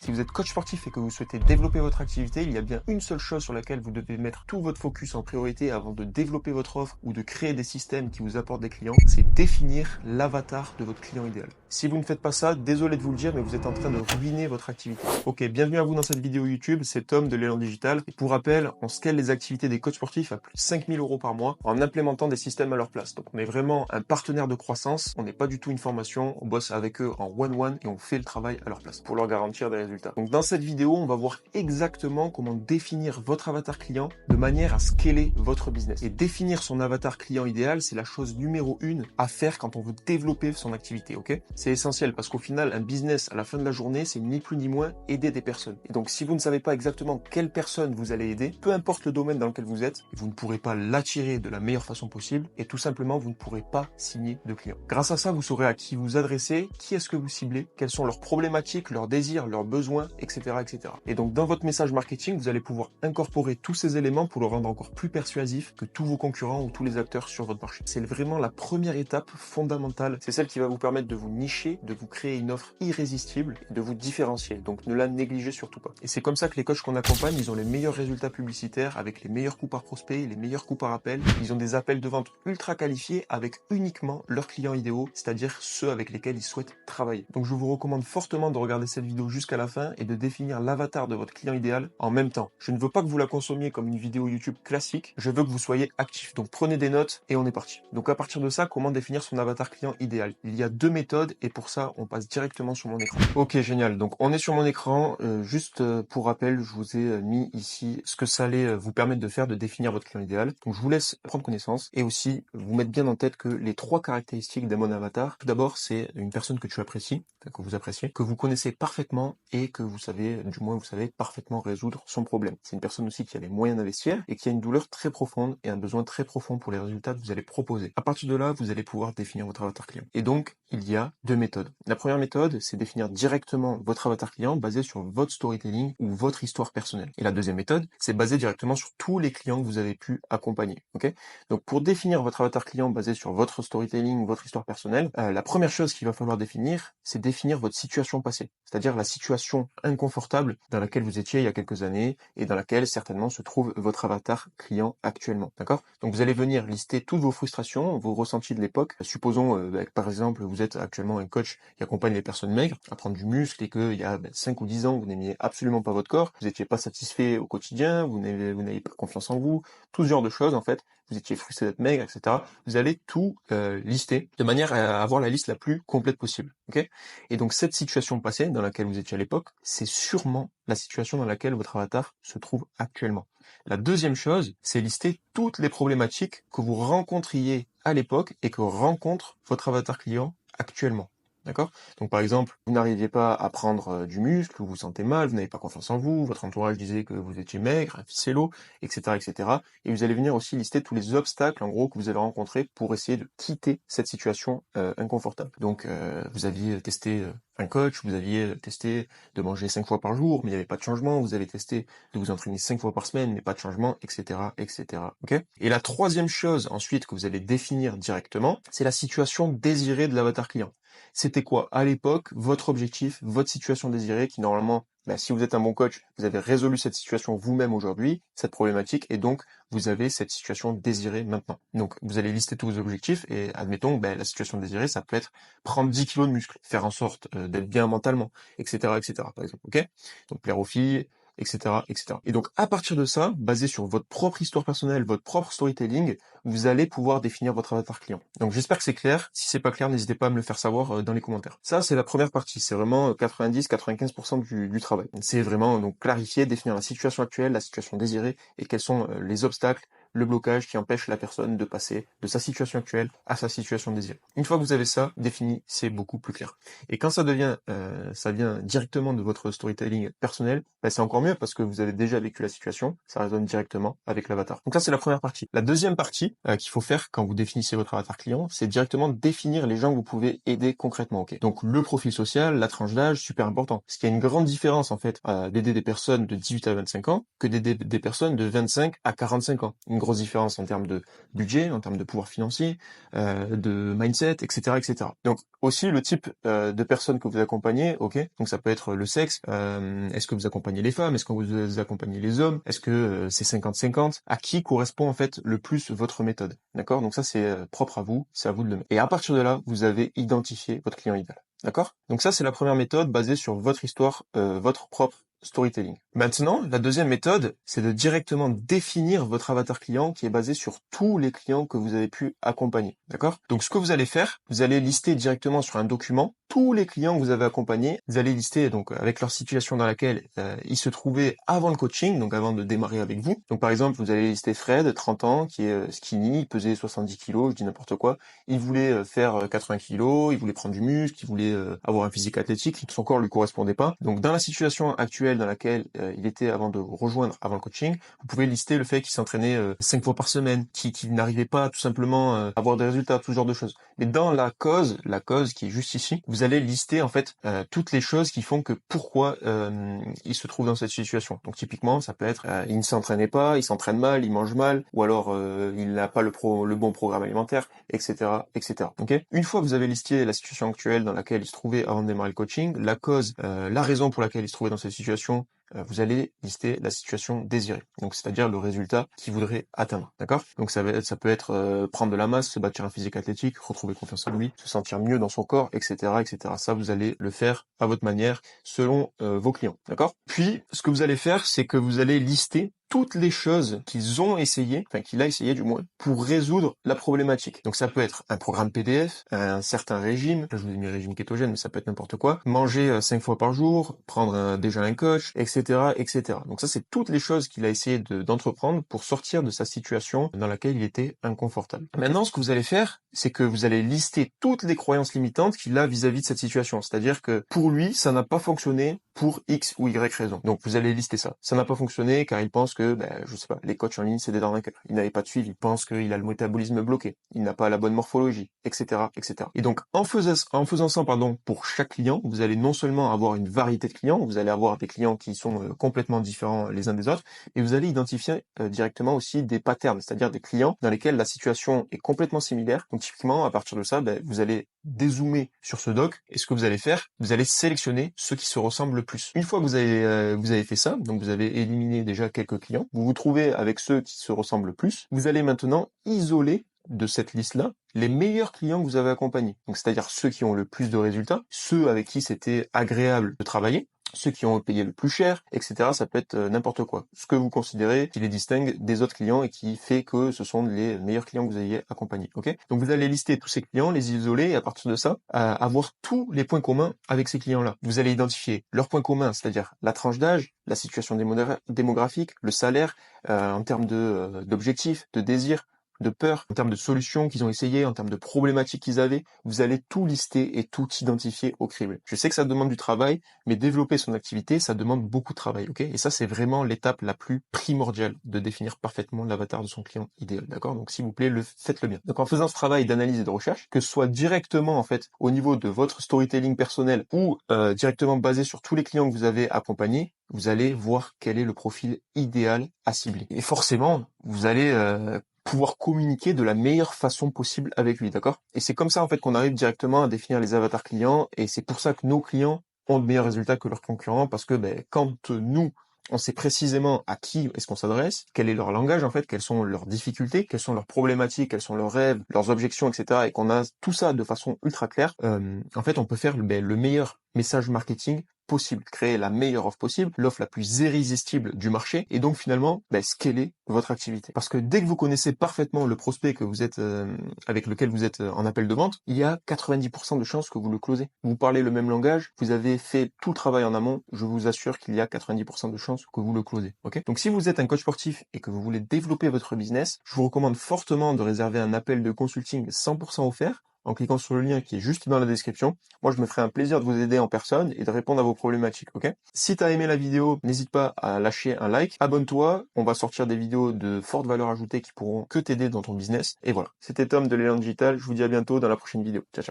Si vous êtes coach sportif et que vous souhaitez développer votre activité, il y a bien une seule chose sur laquelle vous devez mettre tout votre focus en priorité avant de développer votre offre ou de créer des systèmes qui vous apportent des clients, c'est définir l'avatar de votre client idéal. Si vous ne faites pas ça, désolé de vous le dire, mais vous êtes en train de ruiner votre activité. Ok, bienvenue à vous dans cette vidéo YouTube, c'est Tom de l'élan digital. Et pour rappel, on scale les activités des coachs sportifs à plus de 5000 € par mois en implémentant des systèmes à leur place. Donc on est vraiment un partenaire de croissance, on n'est pas du tout une formation, on bosse avec eux en one-one et on fait le travail à leur place pour leur garantir des résultats. Donc dans cette vidéo, on va voir exactement comment définir votre avatar client de manière à scaler votre business. Et définir son avatar client idéal, c'est la chose numéro 1 à faire quand on veut développer son activité, ok? C'est essentiel parce qu'au final, un business, à la fin de la journée, c'est ni plus ni moins aider des personnes. Et donc si vous ne savez pas exactement quelle personne vous allez aider, peu importe le domaine dans lequel vous êtes, vous ne pourrez pas l'attirer de la meilleure façon possible et tout simplement, vous ne pourrez pas signer de clients. Grâce à ça, vous saurez à qui vous adresser, qui est-ce que vous ciblez, quelles sont leurs problématiques, leurs désirs, leurs besoins, etc., etc. Et donc, dans votre message marketing, vous allez pouvoir incorporer tous ces éléments pour le rendre encore plus persuasif que tous vos concurrents ou tous les acteurs sur votre marché. C'est vraiment la première étape fondamentale. C'est celle qui va vous permettre de vous nicher, de vous créer une offre irrésistible et de vous différencier. Donc, ne la négligez surtout pas. Et c'est comme ça que les coachs qu'on accompagne, ils ont les meilleurs résultats publicitaires avec les meilleurs coûts par prospect, les meilleurs coûts par appel. Ils ont des appels de vente ultra qualifiés avec uniquement leurs clients idéaux, c'est-à-dire ceux avec lesquels ils souhaitent travailler. Donc, je vous recommande fortement de regarder cette vidéo jusqu'à la fin et de définir l'avatar de votre client idéal en même temps. Je ne veux pas que vous la consommiez comme une vidéo YouTube classique, je veux que vous soyez actif. Donc prenez des notes et on est parti. Donc à partir de ça, comment définir son avatar client idéal? Il y a 2 méthodes et pour ça, on passe directement sur mon écran. Ok, génial. Donc on est sur mon écran. Pour rappel, je vous ai mis ici ce que ça allait vous permettre de faire, de définir votre client idéal. Donc je vous laisse prendre connaissance et aussi vous mettre bien en tête que les 3 caractéristiques d'un bon avatar, tout d'abord, c'est une personne que tu apprécies, que vous appréciez, que vous connaissez parfaitement et que vous savez, du moins vous savez parfaitement résoudre son problème. C'est une personne aussi qui a les moyens d'investir et qui a une douleur très profonde et un besoin très profond pour les résultats que vous allez proposer. À partir de là, vous allez pouvoir définir votre avatar client. Et donc, il y a 2 méthodes. La première méthode, c'est définir directement votre avatar client basé sur votre storytelling ou votre histoire personnelle. Et la deuxième méthode, c'est basé directement sur tous les clients que vous avez pu accompagner. Ok? Donc, pour définir votre avatar client basé sur votre storytelling ou votre histoire personnelle, la première chose qu'il va falloir définir, c'est définir votre situation passée. C'est-à-dire la situation inconfortable dans laquelle vous étiez il y a quelques années et dans laquelle certainement se trouve votre avatar client actuellement. D'accord? Donc vous allez venir lister toutes vos frustrations, vos ressentis de l'époque. Supposons que par exemple vous êtes actuellement un coach qui accompagne les personnes maigres à prendre du muscle et qu'il y a 5 ou 10 ans vous n'aimiez absolument pas votre corps, vous n'étiez pas satisfait au quotidien, vous n'avez pas confiance en vous, tout ce genre de choses en fait, vous étiez frustré d'être maigre, etc. Vous allez tout lister de manière à avoir la liste la plus complète possible. Ok? Et donc cette situation passée dans laquelle vous étiez à l'époque, c'est sûrement la situation dans laquelle votre avatar se trouve actuellement. La deuxième chose, c'est lister toutes les problématiques que vous rencontriez à l'époque et que rencontre votre avatar client actuellement. D'accord? Donc par exemple, vous n'arriviez pas à prendre du muscle, vous vous sentez mal, vous n'avez pas confiance en vous, votre entourage disait que vous étiez maigre, un ficello, etc., etc. Et vous allez venir aussi lister tous les obstacles, en gros, que vous avez rencontrés pour essayer de quitter cette situation inconfortable. Donc vous aviez testé un coach, vous aviez testé de manger 5 fois par jour, mais il n'y avait pas de changement, vous avez testé de vous entraîner 5 fois par semaine, mais pas de changement, etc., etc. Ok? Et la troisième chose ensuite que vous allez définir directement, c'est la situation désirée de l'avatar client. C'était quoi à l'époque votre objectif, votre situation désirée qui normalement, si vous êtes un bon coach, vous avez résolu cette situation vous-même aujourd'hui, cette problématique, et donc vous avez cette situation désirée maintenant. Donc vous allez lister tous vos objectifs et admettons la situation désirée, ça peut être prendre 10 kilos de muscle, faire en sorte d'être bien mentalement, etc., etc. par exemple, ok? Donc plaire aux filles, etc., etc. Et donc, à partir de ça, basé sur votre propre histoire personnelle, votre propre storytelling, vous allez pouvoir définir votre avatar client. Donc, j'espère que c'est clair. Si c'est pas clair, n'hésitez pas à me le faire savoir dans les commentaires. Ça, c'est la première partie. C'est vraiment 90-95% du travail. C'est vraiment donc clarifier, définir la situation actuelle, la situation désirée et quels sont les obstacles, le blocage qui empêche la personne de passer de sa situation actuelle à sa situation désirée. Une fois que vous avez ça défini, c'est beaucoup plus clair. Et quand ça vient directement de votre storytelling personnel, c'est encore mieux parce que vous avez déjà vécu la situation, ça résonne directement avec l'avatar. Donc ça, c'est la première partie. La deuxième partie qu'il faut faire quand vous définissez votre avatar client, c'est directement définir les gens que vous pouvez aider concrètement. Ok. Donc le profil social, la tranche d'âge, super important. Parce qu'il y a une grande différence en fait d'aider des personnes de 18 à 25 ans que d'aider des personnes de 25 à 45 ans. Une grosse différence en termes de budget, en termes de pouvoir financier, de mindset, etc., etc. Donc aussi le type de personnes que vous accompagnez, ok. Donc ça peut être le sexe. Est-ce que vous accompagnez les femmes? Est-ce que vous accompagnez les hommes? Est-ce que c'est 50-50? À qui correspond en fait le plus votre méthode? D'accord? Donc ça c'est propre à vous, c'est à vous de le mettre. Et à partir de là, vous avez identifié votre client idéal. D'accord? Donc ça c'est la première méthode basée sur votre histoire, votre propre storytelling. Maintenant, la deuxième méthode, c'est de directement définir votre avatar client qui est basé sur tous les clients que vous avez pu accompagner. D'accord? Donc, ce que vous allez faire, vous allez lister directement sur un document tous les clients que vous avez accompagnés. Vous allez lister donc avec leur situation dans laquelle ils se trouvaient avant le coaching, donc avant de démarrer avec vous. Donc, par exemple, vous allez lister Fred, 30 ans, qui est skinny, il pesait 70 kilos, je dis n'importe quoi. Il voulait faire 80 kilos, il voulait prendre du muscle, il voulait avoir un physique athlétique, son corps lui correspondait pas. Donc, dans la situation actuelle dans laquelle il était avant de rejoindre avant le coaching, vous pouvez lister le fait qu'il s'entraînait 5 fois par semaine, qu'il n'arrivait pas tout simplement à avoir des résultats, tout ce genre de choses. Mais dans la cause qui est juste ici, vous allez lister en fait toutes les choses qui font que pourquoi il se trouve dans cette situation. Donc typiquement, ça peut être il ne s'entraînait pas, il s'entraîne mal, il mange mal, ou alors il n'a pas le bon programme alimentaire, etc., etc. Okay. Une fois que vous avez listé la situation actuelle dans laquelle il se trouvait avant de démarrer le coaching, la cause, la raison pour laquelle il se trouvait dans cette situation, vous allez lister la situation désirée. Donc, c'est-à-dire le résultat qu'il voudrait atteindre. D'accord? Donc, ça peut être prendre de la masse, se bâtir un physique athlétique, retrouver confiance en lui, se sentir mieux dans son corps, etc., etc. Ça, vous allez le faire à votre manière, selon vos clients. D'accord? Puis, ce que vous allez faire, c'est que vous allez lister toutes les choses qu'ils ont essayé, enfin qu'il a essayé du moins, pour résoudre la problématique. Donc ça peut être un programme PDF, un certain régime, là je vous ai mis régime kétogène, mais ça peut être n'importe quoi, manger 5 fois par jour, prendre déjà un coach, etc., etc. Donc ça c'est toutes les choses qu'il a essayé d'entreprendre pour sortir de sa situation dans laquelle il était inconfortable. Maintenant ce que vous allez faire, c'est que vous allez lister toutes les croyances limitantes qu'il a vis-à-vis de cette situation. C'est-à-dire que pour lui, ça n'a pas fonctionné pour X ou Y raison. Donc vous allez lister ça. Ça n'a pas fonctionné car il pense que, je sais pas, les coachs en ligne c'est des arnaqueurs. Il n'avait pas de suivi. Il pense qu'il a le métabolisme bloqué. Il n'a pas la bonne morphologie, etc., etc. Et donc en faisant ça, pour chaque client, vous allez non seulement avoir une variété de clients, vous allez avoir des clients qui sont complètement différents les uns des autres, et vous allez identifier directement aussi des patterns, c'est-à-dire des clients dans lesquels la situation est complètement similaire. Donc typiquement, à partir de ça, vous allez dézoomer sur ce doc, et ce que vous allez faire, vous allez sélectionner ceux qui se ressemblent le plus. Une fois que vous avez fait ça, donc vous avez éliminé déjà quelques clients, vous vous trouvez avec ceux qui se ressemblent le plus, vous allez maintenant isoler de cette liste-là les meilleurs clients que vous avez accompagnés. Donc c'est-à-dire ceux qui ont le plus de résultats, ceux avec qui c'était agréable de travailler, ceux qui ont payé le plus cher, etc. Ça peut être n'importe quoi. Ce que vous considérez qui les distingue des autres clients et qui fait que ce sont les meilleurs clients que vous ayez accompagnés. Ok? Donc vous allez lister tous ces clients, les isoler et à partir de ça, avoir tous les points communs avec ces clients-là. Vous allez identifier leurs points communs, c'est-à-dire la tranche d'âge, la situation démographique, le salaire, en termes d'objectifs, de désirs, de peur, en termes de solutions qu'ils ont essayé, en termes de problématiques qu'ils avaient, vous allez tout lister et tout identifier au crible. Je sais que ça demande du travail, mais développer son activité, ça demande beaucoup de travail, ok? Et ça, c'est vraiment l'étape la plus primordiale de définir parfaitement l'avatar de son client idéal, d'accord? Donc, s'il vous plaît, faites-le bien. Donc, en faisant ce travail d'analyse et de recherche, que ce soit directement, en fait, au niveau de votre storytelling personnel ou directement basé sur tous les clients que vous avez accompagnés, vous allez voir quel est le profil idéal à cibler. Et forcément, vous allez pouvoir communiquer de la meilleure façon possible avec lui, d'accord? Et c'est comme ça en fait qu'on arrive directement à définir les avatars clients, et c'est pour ça que nos clients ont de meilleurs résultats que leurs concurrents, parce que quand nous on sait précisément à qui est-ce qu'on s'adresse, quel est leur langage en fait, quelles sont leurs difficultés, quelles sont leurs problématiques, quels sont leurs rêves, leurs objections, etc. et qu'on a tout ça de façon ultra claire, en fait on peut faire le meilleur message marketing possible, créer la meilleure offre possible, l'offre la plus irrésistible du marché, et donc finalement scaler votre activité. Parce que dès que vous connaissez parfaitement le prospect que vous êtes avec lequel vous êtes en appel de vente, il y a 90% de chances que vous le closez. Vous parlez le même langage, vous avez fait tout le travail en amont, je vous assure qu'il y a 90% de chances que vous le closez. Ok? Donc si vous êtes un coach sportif et que vous voulez développer votre business, je vous recommande fortement de réserver un appel de consulting 100% offert en cliquant sur le lien qui est juste dans la description. Moi, je me ferai un plaisir de vous aider en personne et de répondre à vos problématiques, ok? Si tu as aimé la vidéo, n'hésite pas à lâcher un like, abonne-toi, on va sortir des vidéos de forte valeur ajoutée qui pourront que t'aider dans ton business. Et voilà, c'était Tom de l'élan digital, je vous dis à bientôt dans la prochaine vidéo. Ciao, ciao.